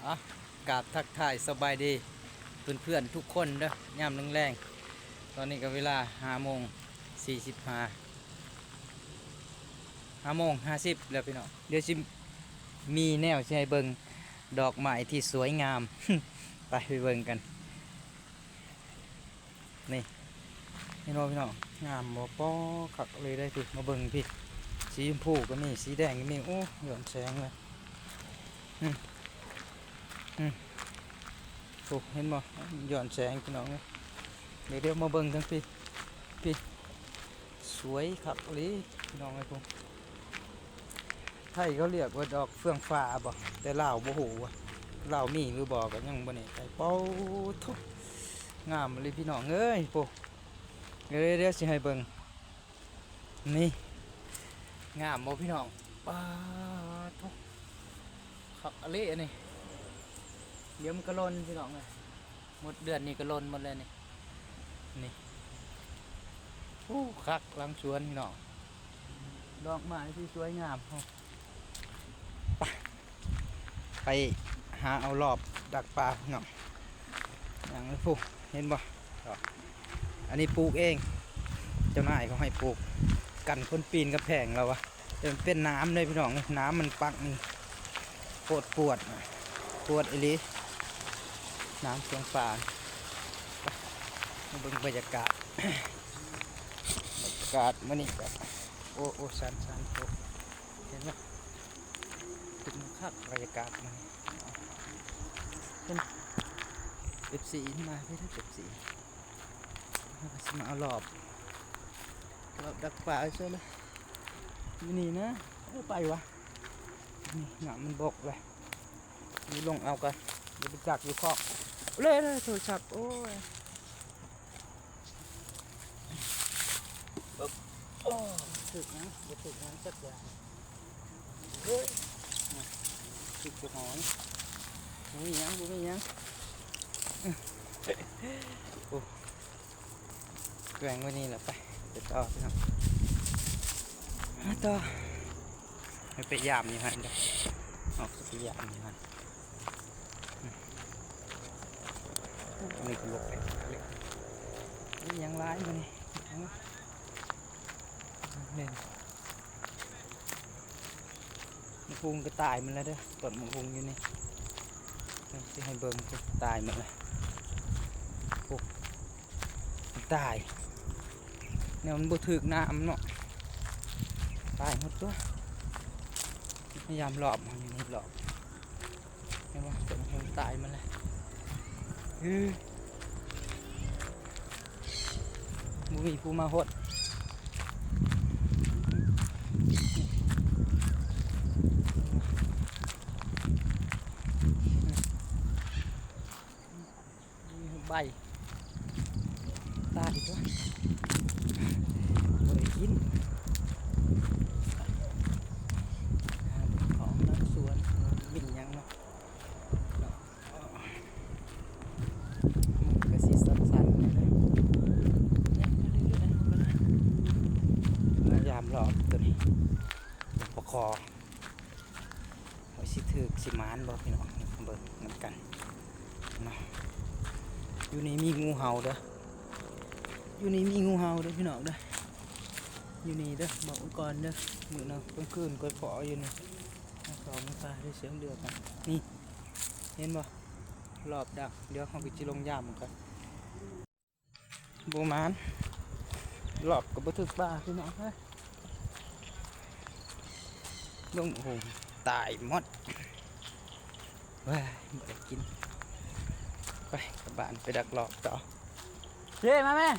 อ่ะกราบทักทายสบายดีเพื่อนๆทุกคนเด้อยามแรงๆตอนนี้ก็เวลา5:45 5:50แล้วพี่น้องเดี๋ยวสิมีแนวสิให้เบิ่งดอกไม้ที่สวยงาม ไปเบิ่งกันนี่เห็นบ่พี่น้องงามบ่ป้อคักเลยได้พี่มาเบิ่งพี่สีชมพูก็มีสีแดงก็มีโอ้ย้อนแสงเลยโอ้เห็นบ่ย้อนแสงพี่น้องเดี๋ยวมาเบิ่งทั้งพี่สวยครับเลยพี่น้องไอ้พวกไทยเขาเรียกว่าดอกเฟื่องฟ้าบ่แต่ลาวบ่ฮู้ว่าลาวมีหรือบ่ก็ยังบ่แน่ใจเป้าทุกงามเลยพี่น้องเอ้ยพวกเดี๋ยวสิให้เบิ่งนี่งามบ่พี่น้องป้าทุกคักอะไรอันนี้เดี๋ยวมันก็ล่นพี่น้องเลยหมดเดือนนี้ก็ล่นหมดเลยนี่โอ้คักหลังสวนพี่น้องดอกไม้ที่สวยงามไปหาเอารอบดักปลาพี่น้องอย่างนี้พวกเห็นบ่อันนี้ปลูกเองเจ้านายเขาให้ปลูกกันคนปีนกระแพงเราวะจะเป็นน้ำเลยพี่น้องน้ำมันปักนี่ปวดอีหลีน้ำเสียงป่ามาเบิ่งบรรยากาศมันนี่แบบโอ้สันโตเห็นไหมถึงคักบรรยากาศมันเป็น14มาพี่ถ้า14มาเอารอบดักป่าใช่ไหมนี่นะไปวะนี่หนามันบกเลยนี่ลงเอากันเดี๋ยวไปจักอยู่คอกเลยโทรศัพท์โอ้ยโอ้ถึกนะเดี๋ยวถึกนะสักอย่างเฮ้ยถึกจะหอยบุ้ยยังโอ้แกว่งไว้นี่แหละไปต่อครับต่อไม่ไปยามนี่ฮะเดี๋ยวออกไปยามนี่ฮะนี่ก็ลกไปนี่ยังร้ายมานี่เล่นมันพุงก็ตายมันแล้วเด้อต้นมันพุงอยู่นี่ที่ให้เบิ่งก็ตายหมดเลยโอ้ตายเนี่ยมันบ่ถึกน้ำเนาะตายหมดตัวพยายามหลอบมันอยู่นี่หลอบเห็นว่าต้นพุงตายมันเลยมีผู้มาหดใบตายตัวบริกินของน้ำสวนบินยังเนาะกระสีสันๆเลยพยายามหลอกตัวนี้ปกคอไว้สิถือสิมานบอกพี่น้องเบิกเหมือนกันเนาะอยู่นี่มีงูเห่าเด้อพี่น้องเด้ออยู่นี่เด้อบอกก่อนเด้อมือเนาะกลางคืนก็พออยู่นี่สองตาได้เสียงเดือดกันนี่เห็นบ่รอบดักเดี๋ยวเขาไปจิลงยามกันโบมานรอบกับบัตรปลาพี่น้องเฮ้ยลงโหตายหมดว้ายไม่ได้กินไปกลับบ้านไปดักหลอกต่อเฮ้มาแม่